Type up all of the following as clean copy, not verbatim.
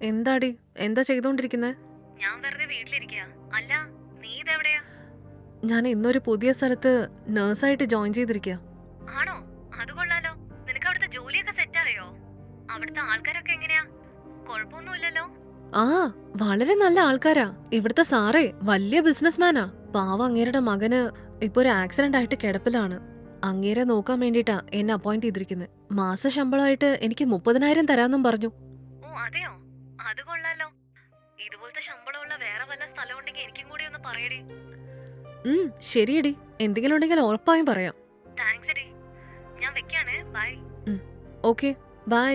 എന്താടി? എന്താ ചെയ്തോണ്ടിരിക്കുന്നെ? ഞാൻ വെറുതെ വീട്ടിലിരിക്കുക. അല്ല, നീ ഇതെവിടെയാ? ഞാൻ ഇന്നൊരു പുതിയ സ്ഥലത്ത് നഴ്സായിട്ട് ജോയിൻ ചെയ്തിരിക്കുക. ആണോ? അത് കൊള്ളാലോ. നിനക്ക് അവിടുത്തെ ജോലിയൊക്കെ സെറ്റായോ? അവിടുത്തെ ആൾക്കാരൊക്കെ എങ്ങനെയാ? കുഴപ്പമൊന്നുമില്ലല്ലോ? ആ, വളരെ നല്ല ആൾക്കാരാ. ഇവിടുത്തെ സാറേ വലിയ ബിസിനസ്മാനാ. പാവം അങ്ങേരുടെ മകന് ഇപ്പൊ ഒരു ആക്സിഡന്റ് ആയിട്ട് കിടപ്പിലാണ്. അങ്ങേരെ നോക്കാൻ വേണ്ടിട്ടാ എന്നെ അപ്പോയിന്റ് ചെയ്തിരിക്കുന്നത്. മാസ ശമ്പളമായിട്ട് എനിക്ക് 30,000 തരാന്നും പറഞ്ഞു. ഓ അതെയോ? അത് കൊള്ളാലോ. ഇതുപോലത്തെ ശമ്പളമുള്ള വേറെ വല്ല സ്ഥലം ഉണ്ടെങ്കിൽ എനിക്കും കൂടി ഒന്ന് പറയടി. ശരിയടി. എന്തെങ്കിലും ഉണ്ടെങ്കിൽ ഉറപ്പായും പറയാം. താങ്ക്സ് എടി. ഞാൻ വെക്കാണ്. ബൈ. Okay, bye.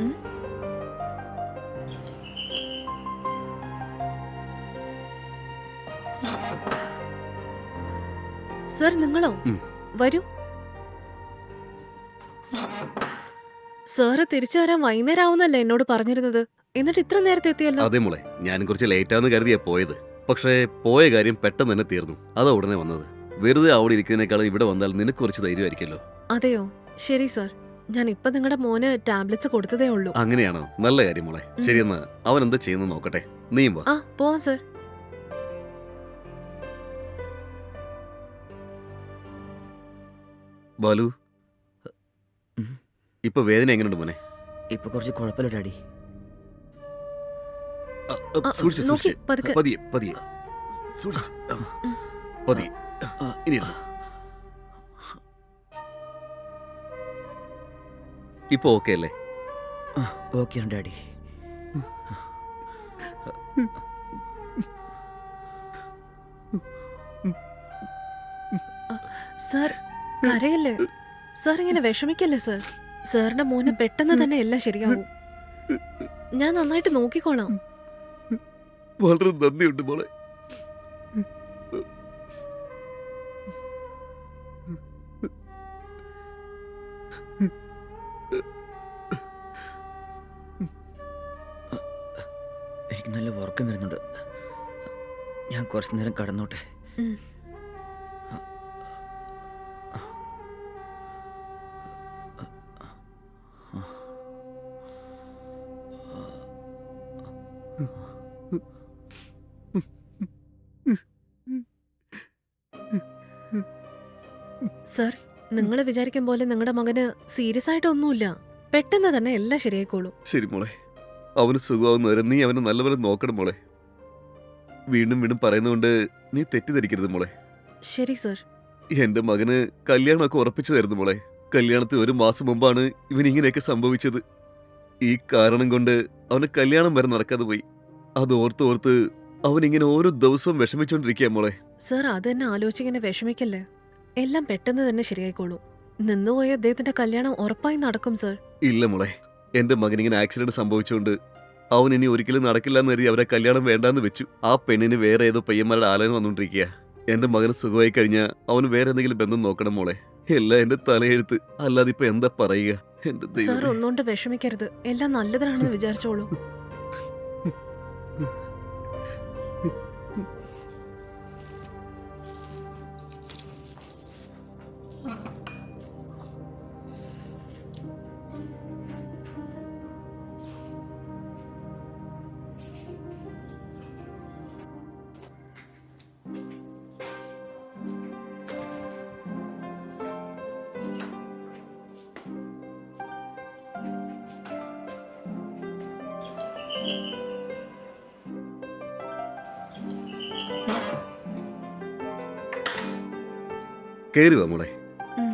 ഉം. സർ, നിങ്ങളോ? വരൂ. സാറ് തിരിച്ചു വരാൻ വൈകുന്നേരം ആവുന്നല്ലേ എന്നോട് പറഞ്ഞിരുന്നത്? എന്നിട്ട് ഇത്ര നേരത്തെ എത്തിയല്ലോ. അതെ മോളെ, ഞാൻ കുറച്ച് ലേറ്റ് ആണെന്ന് കരുതിയാ പോയത്. പക്ഷേ പോയ കാര്യം പെട്ടെന്ന് തന്നെ തീർന്നു. അതാ ഉടനെ വന്നത്. വെറുതെ അവിടെ ഇരിക്കുന്നതിനേക്കാളും ഇവിടെ വന്നാൽ നിനക്ക് കുറച്ച് ധൈര്യമായിരിക്കല്ലോ. അതെയോ? ശരി സർ. ഞാൻ ഇപ്പൊ നിങ്ങളുടെ മോന് ടാബ്ലറ്റ്സ് കൊടുത്തതേ ഉള്ളൂ. അങ്ങനെയാണോ? നല്ല കാര്യം മോളെ. ശരിയെന്നാ അവൻ എന്താ ചെയ്യുന്നു നോക്കട്ടെ. നീയും വാ. പോവാം സർ. ബാലു, ഇപ്പൊ വേദന എങ്ങനെയുണ്ട് മോനെ? ഇപ്പൊ കുറച്ച് കുഴപ്പമില്ല ഡാഡി. സൂക്ഷിച്ച് നോക്കി സൂക്ഷിച്ച്. പതുക്കെ. പതിയെ പതിയെ സൂക്ഷിച്ച്. പതിയെ. ഇനി ഇരുന്നോ. ഇപ്പൊ ഓക്കെ അല്ലേ? ഓക്കെയാണ് ഡാഡി. സർ, കരയല്ലേ? സർ ഇങ്ങനെ വിഷമിക്കല്ലേ സർ. സാറിന്റെ മോന് പെട്ടെന്ന് തന്നെ എല്ലാം ശരിയാവും. ഞാൻ നന്നായിട്ട് നോക്കിക്കോളാം. വളരെ നന്ദിയുണ്ട് മോളെ. എനിക്ക് നല്ല ഉറക്കം വരുന്നുണ്ട്. ഞാൻ കുറച്ച് നേരം കടന്നോട്ടെ. ഉം. സർ, നിങ്ങൾ വിചാരിക്കും പോലെ നിങ്ങളുടെ മകന് സീരിയസ് ആയിട്ടൊന്നുമില്ല. പെട്ടെന്ന് തന്നെ എല്ലാം ശരിയായിക്കോളും. ശരി മോളെ, അവന് സുഖമാവുന്നവരെ നീ അവനെ നല്ലപോലെ നോക്കണം മോളെ. വീണ്ടും വീണ്ടും പറയുന്നതുകൊണ്ട് നീ തെറ്റിദ്ധരിക്കരുത് മോളെ. ശരി സർ. എന്റെ മകന് കല്യാണമൊക്കെ ഉറപ്പിച്ചു തരുന്നു മോളെ. കല്യാണത്തിന് 1 മാസം മുമ്പാണ് ഇവൻ ഇങ്ങനെയൊക്കെ സംഭവിച്ചത്. ഈ കാരണം കൊണ്ട് അവന് കല്യാണം വരെ നടക്കാതെ പോയി. അത് ഓർത്ത് അവനിങ്ങനെ ഓരോ ദിവസവും വിഷമിച്ചോണ്ടിരിക്കുക മോളെ. സർ, അത് തന്നെ ആലോചിച്ചിങ്ങനെ വിഷമിക്കല്ലേ. എല്ലാം പെട്ടെന്ന് തന്നെ ശരിയായിക്കോളും. നിന്നുപോയ അദ്ദേഹത്തിന്റെ കല്യാണം ഉറപ്പായി നടക്കും സർ. ഇല്ല മോളെ, എന്റെ മകൻ ഇങ്ങനെ ആക്സിഡന്റ് സംഭവിച്ചുകൊണ്ട് അവൻ ഇനി ഒരിക്കലും നടക്കില്ല എന്ന് കരുതി അവരെ കല്യാണം വേണ്ടാന്ന് വെച്ചു. ആ പെണ്ണിന് വേറെ ഏതോ പയ്യന്മാരുടെ ആലോചന വന്നോണ്ടിരിക്കുക. എന്റെ മകന് സുഖമായി കഴിഞ്ഞാൽ അവന് വേറെ എന്തെങ്കിലും ബന്ധം നോക്കണം മോളെ. എല്ലാം എന്റെ തലയെഴുത്ത്. അല്ലാതെ ഇപ്പൊ എന്താ പറയുക? എന്റെ സർ, ദൈവമേ. ഒന്നുകൊണ്ട് വിഷമിക്കരുത്. എല്ലാം നല്ലതാണെന്ന് വിചാരിച്ചോളൂ. കേറി വാ മോളെ. ഉം.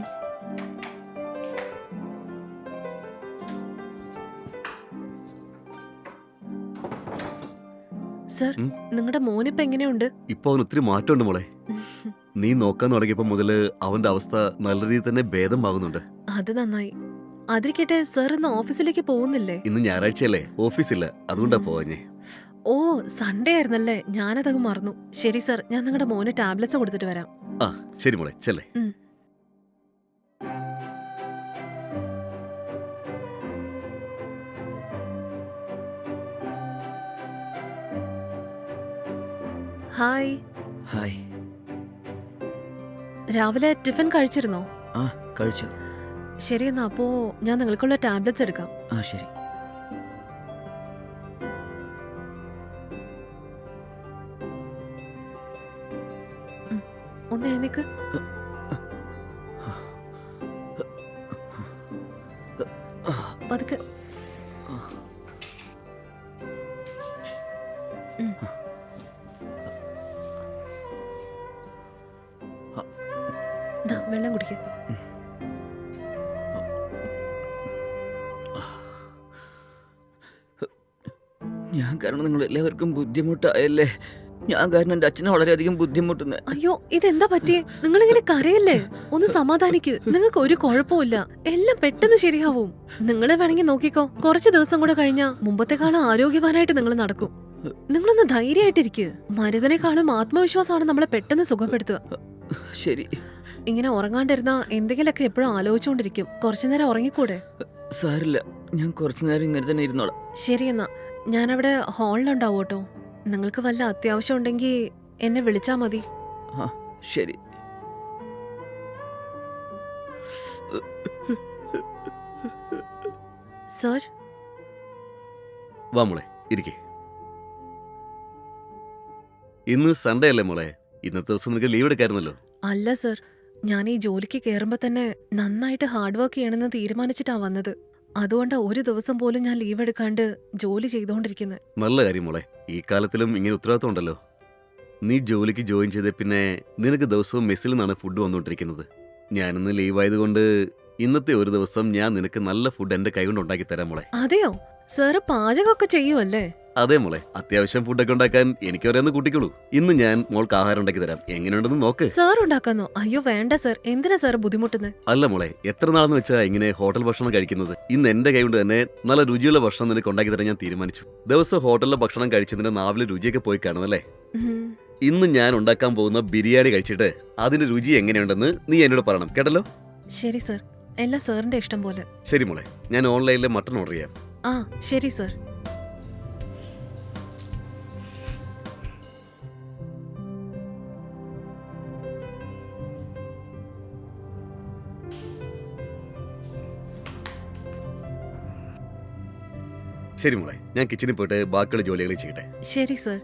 സർ, ഉം. നിങ്ങളുടെ മോനിപ്പോ എങ്ങനെയുണ്ട്? ഇപ്പൊ അവൻ ഒത്തിരി മാറ്റമുണ്ട് മോളെ. നീ നോക്കാൻ തുടങ്ങിയപ്പോ മുതല് അവന്റെ അവസ്ഥ നല്ല രീതിയിൽ തന്നെ ഭേദമാകുന്നുണ്ട്. അത് നന്നായി. അതിരിക്കട്ടെ, സർ ഇന്ന് ഓഫീസിലേക്ക് പോകുന്നില്ലേ? ഇന്ന് ഞായറാഴ്ചയല്ലേ, ഓഫീസില്ല, അതുകൊണ്ടാ പോവാഞ്ഞേ. ഓ, സൺഡേ ആയിരുന്നല്ലേ, ഞാനതങ്ങ് മറന്നു. ശരി സർ, ഞാൻ നിങ്ങളുടെ മോന് ടാബ്ലറ്റ്സ് കൊടുത്തിട്ട് വരാം. ആ ശരി മോളെ ചെല്ലേ. ഉം. ഹായ്. ഹായ്. രാവിലെ ടിഫിൻ കഴിച്ചിരുന്നോ? ആ കഴിച്ചു. ശരി എന്നാ, അപ്പോ ഞാൻ നിങ്ങൾക്കുള്ള ടാബ്ലറ്റ്സ് എടുക്കാം. ആ ശരി. ഒന്ന് എഴുന്നേക്ക്. പതുക്കെ. ഉം. ദാ, വെള്ളം കുടിക്ക. ഞാൻ കാരണം നിങ്ങൾ എല്ലാവർക്കും ബുദ്ധിമുട്ടായല്ലേ? ഞാൻ കാരണം എൻ്റെ അച്ഛനെ വളരെയധികം ബുദ്ധിമുട്ടുന്നേ. അയ്യോ, ഇതെന്താ പറ്റിയേ? നിങ്ങളിങ്ങനെ കരയല്ലേ? ഒന്ന് സമാധാനിക്ക്. നിങ്ങൾക്ക് ഒരു കുഴപ്പമില്ല, എല്ലാം പെട്ടെന്ന് ശരിയാവും. നിങ്ങളെ വേണമെങ്കിൽ നോക്കിക്കോ, കുറച്ച് ദിവസം കൂടെ കഴിഞ്ഞാ മുമ്പത്തെക്കാളും ആരോഗ്യവാനായിട്ട് നിങ്ങൾ നടക്കും. നിങ്ങളൊന്ന് ധൈര്യമായിട്ടിരിക്ക്. മരുന്നിനെക്കാളും ആത്മവിശ്വാസമാണ് നമ്മളെ പെട്ടെന്ന് സുഖപ്പെടുത്തുക. ശരി. ഇങ്ങനെ ഉറങ്ങാണ്ടിരുന്നാ എന്തെങ്കിലുമൊക്കെ എപ്പോഴും ആലോചിച്ചുകൊണ്ടിരിക്കും. കുറച്ചു നേരം ഉറങ്ങിക്കൂടെ? സാരില്ല, ഞാൻ കുറച്ചു നേരം ഇങ്ങനെ തന്നെ ഇരുന്നോളാം. ശരി എന്നാ, ഞാനവിടെ ഹാളിലുണ്ടാവൂട്ടോ. നിങ്ങൾക്ക് വല്ല അത്യാവശ്യം ഉണ്ടെങ്കിൽ എന്നെ വിളിച്ചാ മതി. ആ ശരി. സർ. വാ മോളെ ഇരിക്കേ. ഇന്ന് സൺഡേ അല്ലേ മോളെ? ഇന്നത്തെ ദിവസം നിനക്ക് ലീവ് എടുക്കായിരുന്നല്ലോ. അല്ല സർ, ഞാൻ ഈ ജോലിക്ക് കയറുമ്പോ തന്നെ നന്നായിട്ട് ഹാർഡ് വർക്ക് ചെയ്യണമെന്ന് തീരുമാനിച്ചിട്ടാ വന്നത്. അതുകൊണ്ടാ ഒരു ദിവസം പോലും ഞാൻ ലീവ് എടുക്കാണ്ട് ജോലി ചെയ്തുകൊണ്ടിരിക്കുന്നത്. നല്ല കാര്യം മോളെ, ഈ കാലത്തിലും ഇങ്ങനെ ഉത്തരവാദിത്വം ഉണ്ടല്ലോ. നീ ജോലിക്ക് ജോയിൻ ചെയ്ത പിന്നെ നിനക്ക് ദിവസവും മെസ്സിൽ നിന്നാണ് ഫുഡ് വന്നുകൊണ്ടിരിക്കുന്നത്. ഞാനിന്ന് ലീവ് ആയതുകൊണ്ട് ഇന്നത്തെ ഒരു ദിവസം ഞാൻ നിനക്ക് നല്ല ഫുഡ് എന്റെ കൈകൊണ്ട് ഉണ്ടാക്കി തരാം മോളെ. അതെയോ? സാറ് പാചകമൊക്കെ ചെയ്യുമല്ലേ? അതെ മോളെ, അത്യാവശ്യം ഫുഡൊക്കെ ഉണ്ടാക്കാൻ എനിക്ക് ഓരോന്ന് കൂട്ടിക്കോളൂ. ഇന്ന് ഞാൻ മോൾക്ക് ആഹാരം ഉണ്ടാക്കി തരാം, എങ്ങനെയുണ്ടെന്ന് നോക്ക്. സാർ ഉണ്ടാക്കാന്നോ? അയ്യോ വേണ്ട സർ, എന്തിനാ സാർ ബുദ്ധിമുട്ടുന്നത്? അല്ല മോളെ, എത്ര നാളെന്ന് വെച്ചാ ഇങ്ങനെ ഹോട്ടൽ ഭക്ഷണം കഴിക്കുന്നത്? ഇന്ന് എന്റെ കൈ കൊണ്ട് തന്നെ നല്ല രുചിയുള്ള ഭക്ഷണം നിനക്ക് ഉണ്ടാക്കി തരാൻ ഞാൻ തീരുമാനിച്ചു. ദിവസം ഹോട്ടലിലെ ഭക്ഷണം കഴിച്ചതിന്റെ നാവിലെ രുചിയൊക്കെ പോയി കാണുമല്ലേ? ഇന്ന് ഞാൻ ഉണ്ടാക്കാൻ പോകുന്ന ബിരിയാണി കഴിച്ചിട്ട് അതിന്റെ രുചി എങ്ങനെയുണ്ടെന്ന് നീ എന്നോട് പറയണം, കേട്ടല്ലോ? ശരി സർ, എല്ലാം സാറിന്റെ ഇഷ്ടം പോലെ. ശരി മോളെ, ഞാൻ ഓൺലൈനിലെ മട്ടൺ ഓർഡർ ചെയ്യാം. ആ ശരി സർ. ശരി മോളെ, ഞാൻ കിച്ചണിൽ പോയിട്ട് ബാക്കിയുള്ള ജോലികൾ ചെയ്യട്ടെ. ശരി സർ.